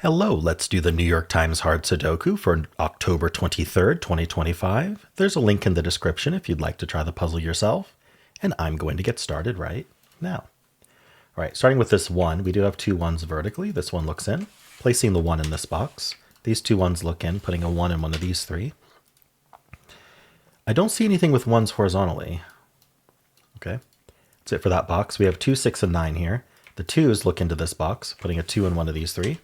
Hello, let's do the New York Times Hard Sudoku for October 23rd, 2025. There's a link in the description if you'd like to try the puzzle yourself, and I'm going to get started right now. All right, starting with this one, we do have two ones vertically. This one looks in, placing the one in this box. These two ones look in, putting a one in one of these three. I don't see anything with ones horizontally. Okay, that's it for that box. We have 2, 6, and 9 here. The twos look into this box, putting a 2 in one of these three.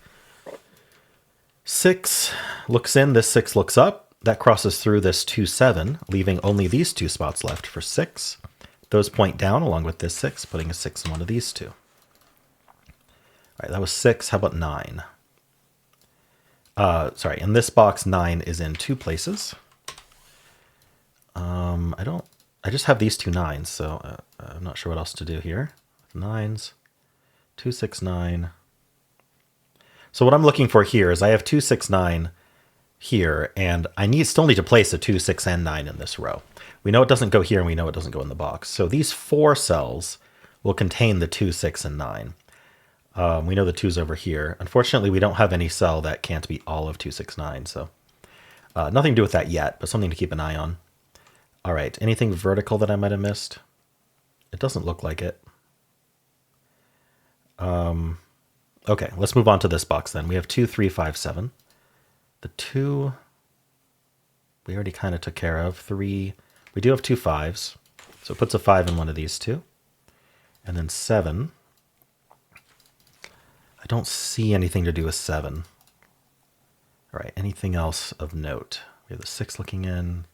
6 looks in, this 6 looks up. That crosses through this 2, 7, leaving only these two spots left for 6. Those point down along with this 6, putting a 6 in one of these two. All right, that was 6. How about 9? Sorry, in this box, 9 is in two places. I just have these two 9s, so I'm not sure what else to do here. 9s, 2, 6, 9. So what I'm looking for here is I have 2, 6, 9 here, and I still need to place a 2, 6, and 9 in this row. We know it doesn't go here, and we know it doesn't go in the box. So these 4 cells will contain the 2, 6, and 9. We know the 2's over here. Unfortunately, we don't have any cell that can't be all of 2, 6, 9, so nothing to do with that yet, but something to keep an eye on. All right, anything vertical that I might have missed? It doesn't look like it. Okay, let's move on to this box then. We have 2, 3, 5, 7. The 2, we already kind of took care of. 3, we do have 2 5s. So it puts a 5 in one of these two. And then 7, I don't see anything to do with 7. All right, anything else of note? We have the 6 looking in.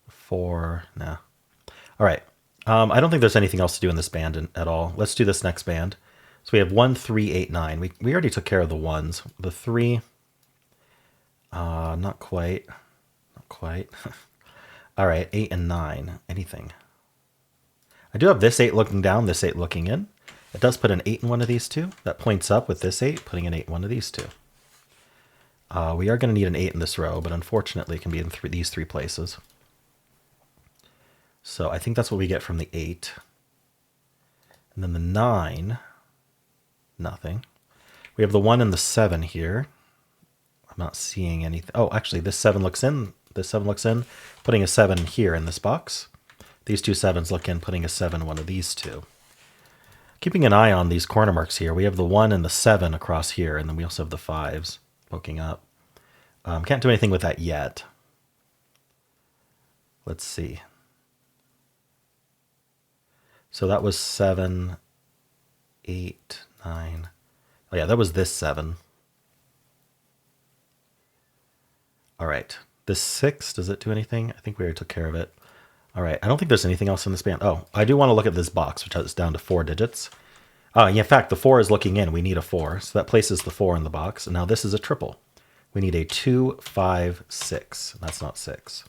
4, nah. All right, I don't think there's anything else to do in this band at all. Let's do this next band. So we have 1, 3, 8, 9. We already took care of the 1s. The 3, not quite. Not quite. All right, 8 and 9. Anything? I do have this 8 looking down, this 8 looking in. It does put an 8 in one of these two. That points up with this 8, putting an 8 in one of these two. We are going to need an 8 in this row, but unfortunately it can be in these three places. So I think that's what we get from the 8. And then the 9... nothing. We have the 1 and the 7 here. I'm not seeing anything. Oh, actually, this 7 looks in. This 7 looks in, putting a 7 here in this box. These two 7s look in, putting a 7 in one of these two. Keeping an eye on these corner marks here, we have the 1 and the 7 across here, and then we also have the 5s poking up. Can't do anything with that yet. Let's see. So that was 7, 8, 9. Oh yeah, that was this 7. All right. This 6, does it do anything? I think we already took care of it. All right. I don't think there's anything else in this band. Oh, I do want to look at this box, which is down to 4 digits. In fact, the 4 is looking in. We need a 4. So that places the 4 in the box. And now this is a triple. We need a 2, 5, 6. That's not 6.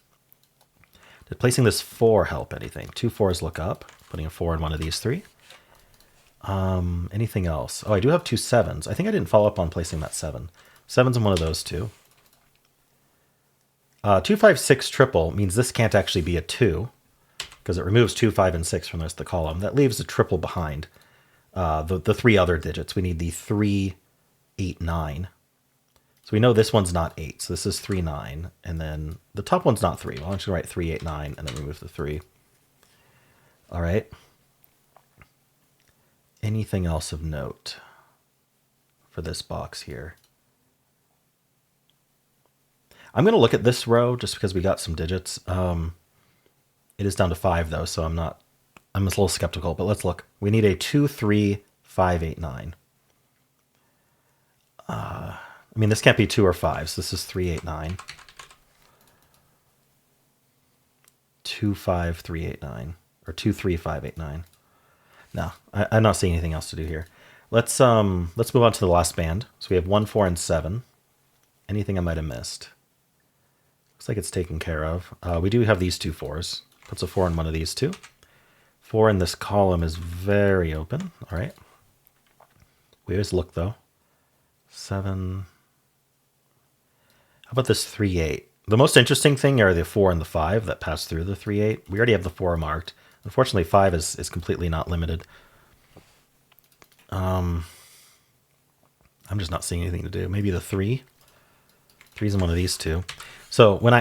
Did placing this 4 help anything? 2 4s look up, putting a 4 in one of these three. Anything else? Oh, I do have 2 7s. I think I didn't follow up on placing that 7. 7's in one of those two. 2, 5, 6 triple means this can't actually be a 2 because it removes 2, 5, and 6 from the rest of the column. That leaves a triple behind the 3 other digits. We need the 3, 8, 9. So we know this one's not 8. So this is 3, 9. And then the top one's not 3. Well, I'm just going to write 3, 8, 9 and then remove the 3. All right. Anything else of note for this box here? I'm going to look at this row just because we got some digits. It is down to 5 though, so I'm a little skeptical, but let's look. We need a 2, 3, 5, 8, 9. I mean, this can't be 2 or 5, so this is 3, 8, 9. 2, 5, 3, 8, 9. Or 2, 3, 5, 8, 9. No, I'm not seeing anything else to do here. Let's move on to the last band. So we have 1, 4, and 7. Anything I might have missed? Looks like it's taken care of. We do have these 2 4s. Puts a 4 in one of these two. 4 in this column is very open. All right. We always look though. 7. How about this 3, 8? The most interesting thing are the 4 and the 5 that pass through the 3, 8. We already have the 4 marked. Unfortunately, 5 is completely not limited. I I'm just not seeing anything to do. Maybe the 3. 3's in one of these two. So when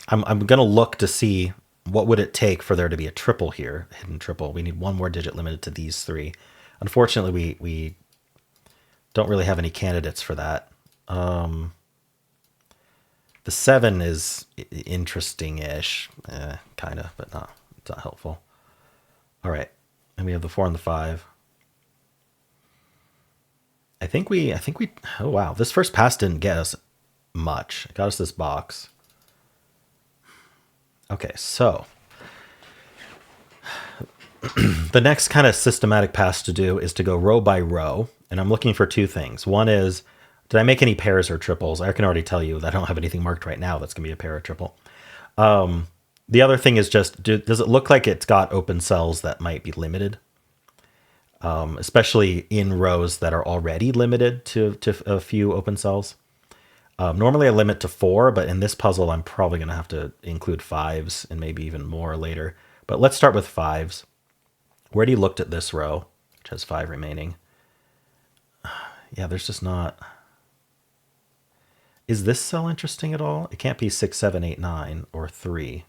I'm going to look to see what would it take for there to be a triple here, hidden triple. We need one more digit limited to these 3. Unfortunately, we don't really have any candidates for that. The 7 is interesting-ish, kind of, but it's not helpful. All right, and we have the 4 and the 5. I think we. Oh wow, this first pass didn't get us much. It got us this box. Okay, so the next kind of systematic pass to do is to go row by row, and I'm looking for 2 things. One is, did I make any pairs or triples? I can already tell you that I don't have anything marked right now that's going to be a pair or triple. The other thing is just, does it look like it's got open cells that might be limited? Especially in rows that are already limited to a few open cells. Normally I limit to 4, but in this puzzle I'm probably going to have to include 5s and maybe even more later. But let's start with 5s. We already looked at this row, which has 5 remaining. Yeah, there's just not... Is this cell interesting at all? It can't be 6, 7, 8, 9, or 3.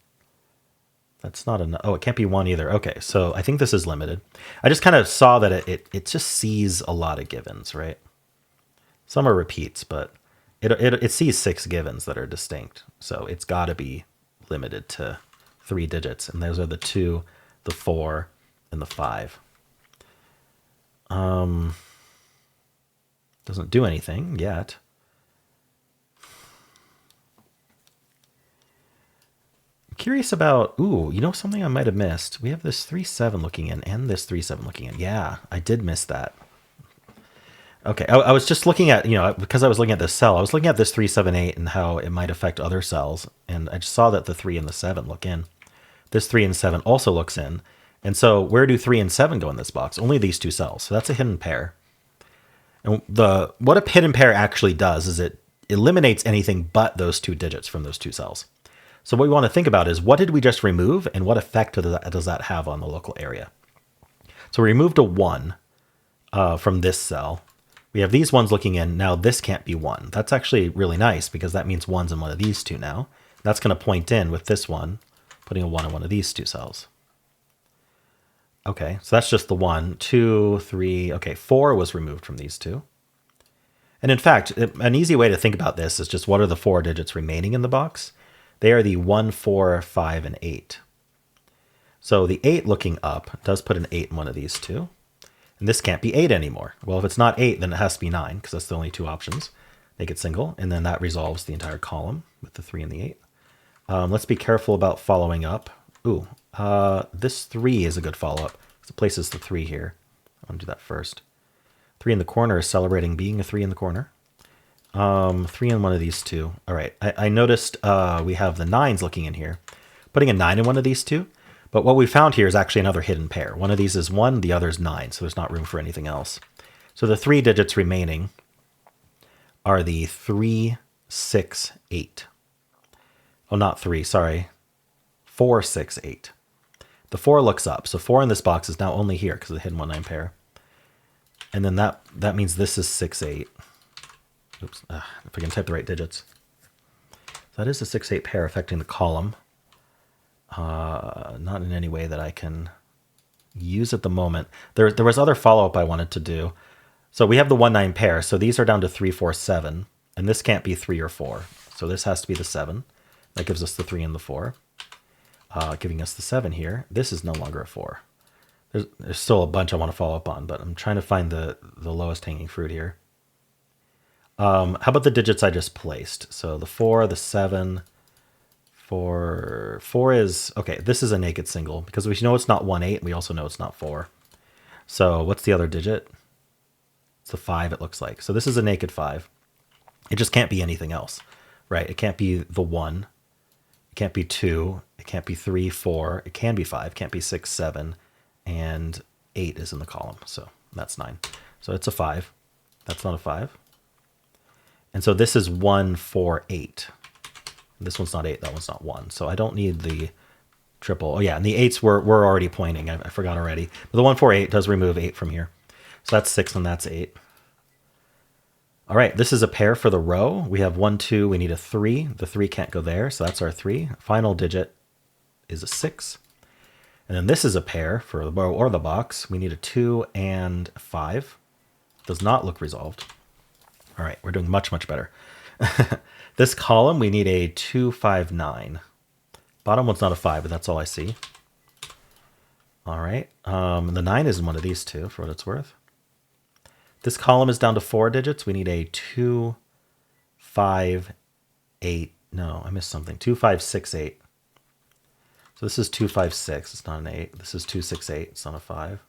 That's not enough. Oh, it can't be 1 either. Okay, so I think this is limited. I just kind of saw that it just sees a lot of givens, right? Some are repeats, but it sees 6 givens that are distinct. So it's got to be limited to 3 digits. And those are the 2, the 4, and the 5. Doesn't do anything yet. Curious about, ooh, you know something I might have missed? We have this 3-7 looking in and this 3-7 looking in. Yeah, I did miss that. Okay, I was just looking at, because I was looking at this cell, I was looking at this 3, 7, 8 and how it might affect other cells. And I just saw that the 3 and the 7 look in. This 3 and 7 also looks in. And so where do 3 and 7 go in this box? Only these 2 cells. So that's a hidden pair. And what a hidden pair actually does is it eliminates anything but those 2 digits from those 2 cells. So what we want to think about is, what did we just remove and what effect does that have on the local area? So we removed a 1 from this cell. We have these ones looking in. Now this can't be 1. That's actually really nice because that means 1's in one of these 2 now. That's going to point in with this one, putting a 1 in one of these 2 cells. Okay, so that's just the 1, 2, 3. Okay, 4 was removed from these 2. And in fact, an easy way to think about this is just, what are the 4 digits remaining in the box? They are the 1, 4, 5, and 8. So the 8 looking up does put an 8 in one of these 2. And this can't be 8 anymore. Well, if it's not 8, then it has to be 9, because that's the only 2 options. Make it single, and then that resolves the entire column with the 3 and the 8. Let's be careful about following up. Ooh, this 3 is a good follow-up. It places the 3 here. I want to do that first. 3 in the corner is celebrating being a 3 in the corner. 3 in one of these 2. All right, I noticed we have the 9s looking in here. Putting a 9 in one of these 2. But what we found here is actually another hidden pair. One of these is 1, the other is 9, so there's not room for anything else. So the 3 digits remaining are the 3, 6, 8. Oh, not 3, sorry. 4, 6, 8. The 4 looks up. So 4 in this box is now only here because of the hidden 1, 9 pair. And then that means this is 6, 8. Oops, if I can type the right digits. So that is a 6, 8 pair affecting the column. Not in any way that I can use at the moment. There was other follow-up I wanted to do. So we have the 1, 9 pair. So these are down to 3, 4, 7. And this can't be 3 or 4. So this has to be the 7. That gives us the 3 and the 4. Giving us the 7 here. This is no longer a 4. There's still a bunch I want to follow up on, but I'm trying to find the lowest hanging fruit here. How about the digits I just placed? So the 4, the 7... 4 is, okay, this is a naked single because we know it's not 1, 8, and we also know it's not 4. So what's the other digit? It's the 5, it looks like. So this is a naked 5. It just can't be anything else, right? It can't be the 1. It can't be 2. It can't be 3, 4. It can be 5. It can't be 6, 7. And 8 is in the column. So that's 9. So it's a 5. That's not a 5. And so this is 1, 4, 8. This one's not 8, that one's not 1. So I don't need the triple. Oh yeah, and the 8s we're already pointing. I forgot already. But the 1, 4, 8 does remove 8 from here. So that's 6 and that's 8. All right, this is a pair for the row. We have 1, 2, we need a 3. The 3 can't go there, so that's our 3. Final digit is a 6. And then this is a pair for the row or the box. We need a 2 and a 5. Does not look resolved. All right, we're doing much, much better. This column, we need a 2, 5, 9. Bottom one's not a 5, but that's all I see. All right, the 9 is in one of these two, for what it's worth. This column is down to 4 digits. We need a 2, 5, 8. No, I missed something. 2, 5, 6, 8. So this is 2, 5, 6. It's not an 8. This is 2, 6, 8. It's not a 5.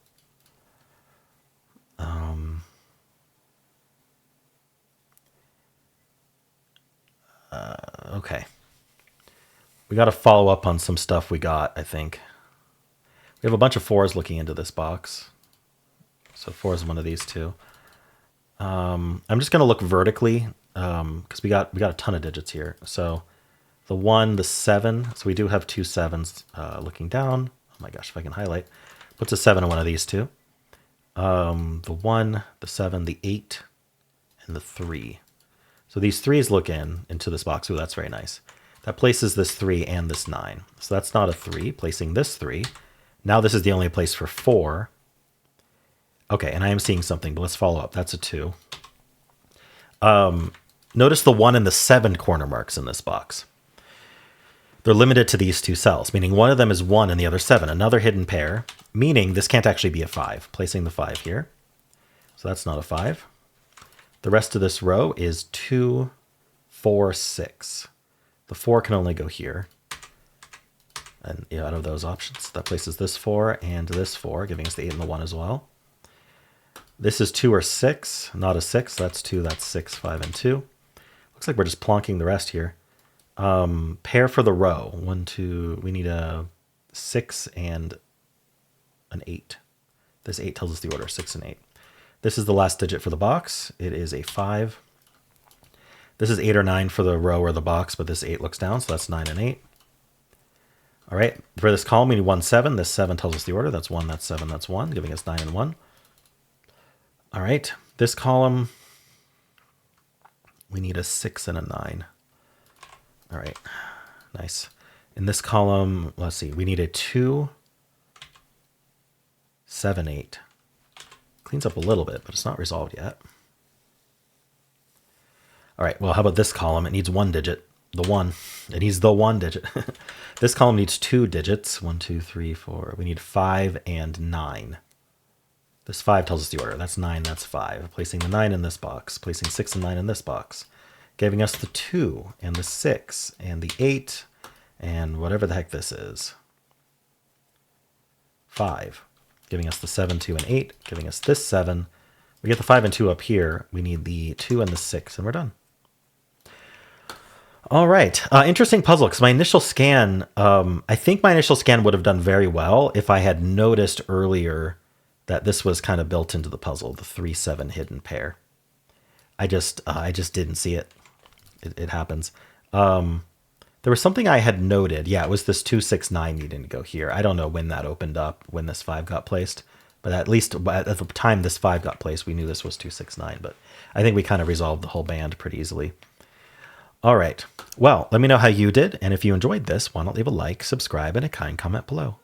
Okay. We got to follow up on some stuff we got, I think. We have a bunch of 4s looking into this box. So 4 is one of these two. I'm just going to look vertically because we got a ton of digits here. So the 1, the 7. So we do have 2 7s looking down. Oh my gosh, if I can highlight. Puts a 7 in one of these two. The 1, the 7, the 8, and the 3. So these 3s look into this box. Ooh, that's very nice. That places this 3 and this 9. So that's not a 3, placing this 3. Now this is the only place for 4. Okay, and I am seeing something, but let's follow up. That's a 2. Notice the 1 and the 7 corner marks in this box. They're limited to these 2 cells, meaning one of them is 1 and the other 7. Another hidden pair, meaning this can't actually be a 5. Placing the 5 here. So that's not a 5. The rest of this row is 2, 4, 6. The 4 can only go here. And out of those options, that places this 4 and this 4, giving us the 8 and the 1 as well. This is 2 or 6, not a 6. That's 2, that's 6, 5, and 2. Looks like we're just plonking the rest here. Pair for the row. 1, 2, we need a 6 and an 8. This 8 tells us the order, 6 and 8. This is the last digit for the box. It is a 5. This is 8 or 9 for the row or the box, but this 8 looks down, so that's 9 and 8. All right, for this column, we need 1, 7. This 7 tells us the order. That's 1, that's 7, that's 1, giving us 9 and 1. All right, this column, we need a 6 and a 9. All right, nice. In this column, let's see, we need a 2, 7, 8. Cleans up a little bit, but it's not resolved yet. All right, well, how about this column? It needs 1 digit, the 1. It needs the 1 digit. This column needs 2 digits, 1, 2, 3, 4. We need 5 and 9. This 5 tells us the order. That's 9, that's 5. Placing the 9 in this box, placing 6 and 9 in this box, giving us the 2 and the 6 and the 8 and whatever the heck this is. 5, giving us the 7, 2, and 8, giving us this 7. We get the 5 and 2 up here. We need the 2 and the 6, and we're done. All right. Interesting puzzle, because my initial scan, I think my initial scan would have done very well if I had noticed earlier that this was kind of built into the puzzle, the 3, 7 hidden pair. I just didn't see it. It happens. There was something I had noted. Yeah, it was this 2, 6, 9 needing to go here. I don't know when that opened up, when this 5 got placed. But at least at the time this 5 got placed, we knew this was 2, 6, 9. But I think we kind of resolved the whole band pretty easily. All right. Well, let me know how you did. And if you enjoyed this, why not leave a like, subscribe, and a kind comment below.